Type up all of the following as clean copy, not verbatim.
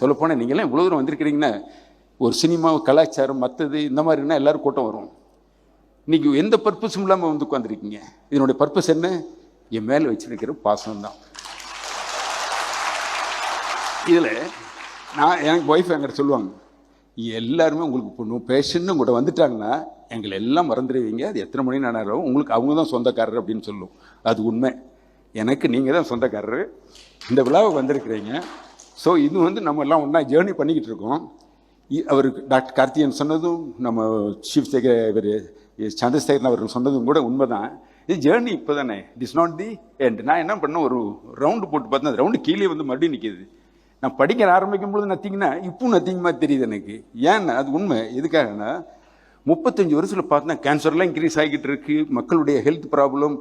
சொல்லப்போனால் நீங்களாம் இவ்வளோ தூரம் வந்திருக்கிறீங்கன்னா ஒரு சினிமா கலாச்சாரம் மற்றது இந்த மாதிரினா எல்லோரும் கூட்டம் வரும். இன்றைக்கி எந்த பர்பஸும் இல்லாமல் வந்து உட்காந்துருக்கீங்க. இதனுடைய பர்பஸ் என்ன? என் மேலே வச்சுருக்கிற பாசம்தான். இதில் எனக்கு ஒய்ஃப் என்கிட்ட சொல்லுவாங்க, எல்லாருமே உங்களுக்கு இப்போ பேஷன்னு உங்கள்கிட்ட வந்துட்டாங்கன்னா எங்களை எல்லாம் மறந்துடுவீங்க. அது எத்தனை மணி நேரம் உங்களுக்கு அவங்க தான் சொந்தக்காரர் அப்படின்னு சொல்லும். அது உண்மை. எனக்கு நீங்கள் தான் சொந்தக்காரர். இந்த விழாவை வந்திருக்கிறீங்க. ஸோ இது நம்ம எல்லாம் ஒன்றா ஜேர்னி பண்ணிக்கிட்டு இருக்கோம். அவருக்கு டாக்டர் கார்த்திகேயன் சொன்னதும் நம்ம சீஃப் இவர் சந்திரசேகரன் அவர்கள் சொன்னதும் கூட உண்மை தான். இது ஜேர்னி இப்போ தானே, it is not the end. நான் என்ன பண்ணேன், ஒரு ரவுண்டு போட்டு பார்த்தேன். அந்த ரவுண்டு கீழே வந்து மறுபடியும் நிற்கிது. நான் படிக்க ஆரம்பிக்கும் பொழுது நத்திங்கன்னா இப்போ நத்திங்கமாக தெரியுது எனக்கு. ஏன்னா அது உண்மை. எதுக்காகனா 35 வருஷத்தில் பார்த்தா கேன்சர்லாம் இன்க்ரீஸ் ஆகிக்கிட்டு இருக்கு, மக்களுடைய ஹெல்த் ப்ராப்ளம்,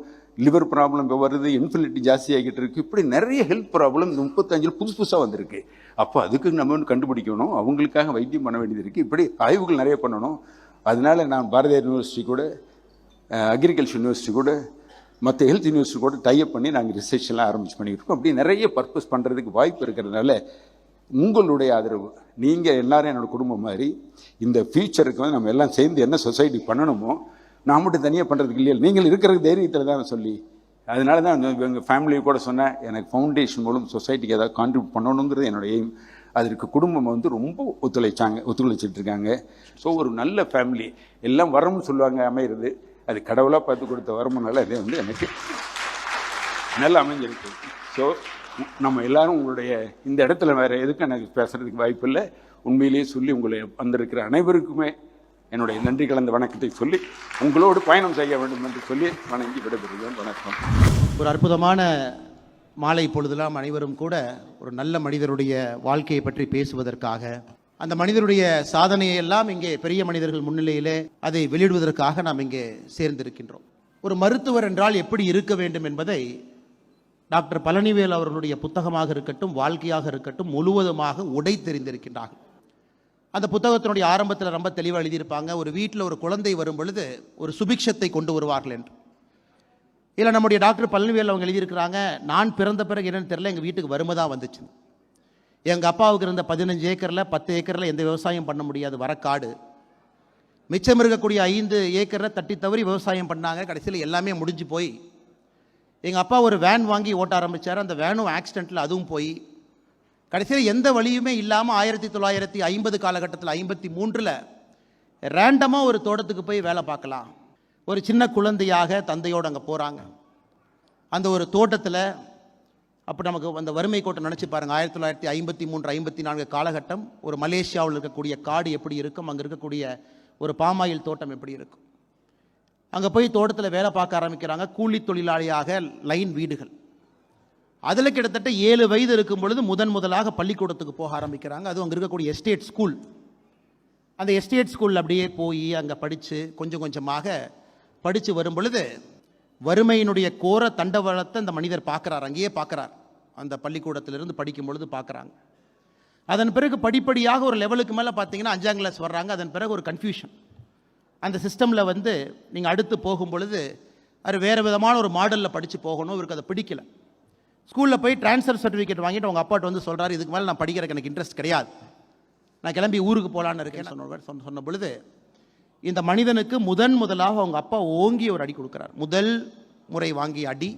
லிவர் ப்ராப்ளம் வருது, இன்ஃபினிட்டி ஜாஸ்தி ஆகிட்டு இருக்கு. இப்படி நிறைய ஹெல்த் ப்ராப்ளம் 35 புதுசாக வந்திருக்கு. அப்போ அதுக்கு நம்ம வந்து கண்டுபிடிக்கணும், அவங்களுக்காக வைத்தியம் பண்ண வேண்டியது இருக்குது. இப்படி ஆய்வுகள் நிறைய பண்ணணும். அதனால நான் பாரதியார் யூனிவர்சிட்டி கூட, அக்ரிகல்ச்சர் யூனிவர்சிட்டி கூட, மற்ற ஹெல்த் யூனிவர்சிட்டி கூட டைப் பண்ணி நாங்கள் ரிசர்ச்லாம் ஆரம்பிச்சு பண்ணிக்கிட்டு இருக்கோம். அப்படி நிறைய பர்பஸ் பண்ணுறதுக்கு வாய்ப்பு இருக்கிறதுனால உங்களுடைய ஆதரவு, நீங்கள் எல்லாரும் என்னோடய குடும்பம் மாதிரி, இந்த ஃபியூச்சருக்கு வந்து நம்ம எல்லாம் சேர்ந்து என்ன சொசைட்டி பண்ணணுமோ, நான் மட்டும் தனியாக பண்ணுறதுக்கு இல்லையா, நீங்கள் இருக்கிற தைரியத்தில் தான் சொல்லி, அதனால தான் எங்கள் ஃபேமிலியை கூட சொன்னேன், எனக்கு ஃபவுண்டேஷன் மூலம் சொசைட்டிக்கு ஏதாவது கான்ட்ரிபியூட் பண்ணணுங்கிறது என்னோட எய்ம். அதற்கு குடும்பம் வந்து ரொம்ப ஒத்துழைச்சிட்டு இருக்காங்க. ஸோ ஒரு நல்ல ஃபேமிலி, எல்லாம் வரம்னு சொல்லுவாங்க, அமையிறது அது கடவுளாக பார்த்து கொடுத்த வரமுனால அது வந்து எனக்கு நல்லா அமைஞ்சிருக்கு. ஸோ நம்ம எல்லாரும் உங்களுடைய இந்த இடத்துல வேறு எதுக்கும் எனக்கு பேசுகிறதுக்கு வாய்ப்பு இல்லை. உண்மையிலேயே சொல்லி உங்களை வந்திருக்கிற அனைவருக்குமே என்னுடைய நன்றி கலந்த வணக்கத்தை சொல்லி உங்களோடு பயணம் செய்ய வேண்டும் என்று சொல்லி வணங்கி விடைபெறுகிறேன். வணக்கம். ஒரு அற்புதமான மாலை பொழுதெல்லாம் அனைவரும் கூட ஒரு நல்ல மனிதருடைய வாழ்க்கையை பற்றி பேசுவதற்காக, அந்த மனிதருடைய சாதனையை எல்லாம் இங்கே பெரிய மனிதர்கள் முன்னிலையிலே அதை வெளியிடுவதற்காக நாம் இங்கே சேர்ந்திருக்கின்றோம். ஒரு மருத்துவர் என்றால் எப்படி இருக்க வேண்டும் என்பதை டாக்டர் பழனிவேல் அவர்களுடைய புத்தகமாக இருக்கட்டும், வாழ்க்கையாக இருக்கட்டும், முழுவதுமாக உடைத்தெறிந்திருக்கின்றார்கள். அந்த புத்தகத்தினுடைய ஆரம்பத்தில் ரொம்ப தெளிவாக எழுதியிருப்பாங்க, ஒரு வீட்டில் ஒரு குழந்தை வரும் பொழுது ஒரு சுபிக்ஷத்தை கொண்டு வருவார்கள் என்று. இல்லை, நம்முடைய டாக்டர் பழனிவேல் அவங்க எழுதியிருக்கிறாங்க, நான் பிறந்த பிறகு என்னன்னு தெரியல, எங்கள் வீட்டுக்கு வறுமைதான் வந்துச்சு. எங்கள் அப்பாவுக்கு இருந்த 15 ஏக்கரில் 10 ஏக்கரில் எந்த விவசாயம் பண்ண முடியாது, வரக்காடு. மிச்சம் இருக்கக்கூடிய 5 ஏக்கரில் தட்டி தவறி விவசாயம் பண்ணாங்க. கடைசியில் எல்லாமே முடிஞ்சு போய் எங்கள் அப்பா ஒரு வேன் வாங்கி ஓட்ட ஆரம்பித்தார். அந்த வேனும் ஆக்சிடெண்ட்டில் அதுவும் போய் கடைசியில் எந்த வழியுமே இல்லாமல் 1950 காலகட்டத்தில் 53 ரேண்டமாக ஒரு தோட்டத்துக்கு போய் வேலை பார்க்கலாம். ஒரு சின்ன குழந்தையாக தந்தையோடு அங்கே போகிறாங்க. அந்த ஒரு தோட்டத்தில் அப்போ நமக்கு அந்த வறுமை கோட்டை நினச்சி பாருங்கள். 1953-54 காலகட்டம் ஒரு மலேசியாவில் இருக்கக்கூடிய காடு எப்படி இருக்கும், அங்கே இருக்கக்கூடிய ஒரு பாமாயில் தோட்டம் எப்படி இருக்கும். அங்கே போய் தோட்டத்தில் வேலை பார்க்க ஆரம்பிக்கிறாங்க. கூலி தொழிலாளியாக லைன் வீடுகள். அதில் கிட்டத்தட்ட 7 வயது இருக்கும் பொழுது முதலாக பள்ளிக்கூடத்துக்கு போக ஆரம்பிக்கிறாங்க. அதுவும் அங்கே இருக்கக்கூடிய எஸ்டேட் ஸ்கூல். அந்த எஸ்டேட் ஸ்கூலில் அப்படியே போய் அங்கே படித்து கொஞ்சம் கொஞ்சமாக படித்து வரும் பொழுது வறுமையினுடைய கோர தண்டவாளத்தை அந்த மனிதர் பார்க்குறார். அங்கேயே பார்க்குறார், அந்த பள்ளிக்கூடத்திலிருந்து படிக்கும் பொழுது பார்க்குறாங்க. அதன் பிறகு படிப்படியாக ஒரு லெவலுக்கு மேலே பார்த்தீங்கன்னா 5ஆம் கிளாஸ் வர்றாங்க. அதன் பிறகு ஒரு கன்ஃபியூஷன். அந்த சிஸ்டமில் வந்து நீங்கள் அடுத்து போகும் பொழுது அது வேறு விதமான ஒரு மாடலில் படித்து போகணும். இவருக்கு அதை பிடிக்கல. ஸ்கூலில் போய் ட்ரான்ஸ்ஃபர் சர்டிஃபிகேட் வாங்கிட்டு அவங்க அப்பாட்ட வந்து சொல்கிறாரு, இதுக்கு மேலே நான் படிக்கிறதுக்கு எனக்கு இன்ட்ரெஸ்ட் கிடையாது, நான் கிளம்பி ஊருக்கு போகலான்னு இருக்கேன் சொன்ன பொழுது இந்த மனிதனுக்கு முதலாக அவங்க அப்பா ஓங்கி ஒரு அடி கொடுக்குறார். முதல் முறை வாங்கிய அடி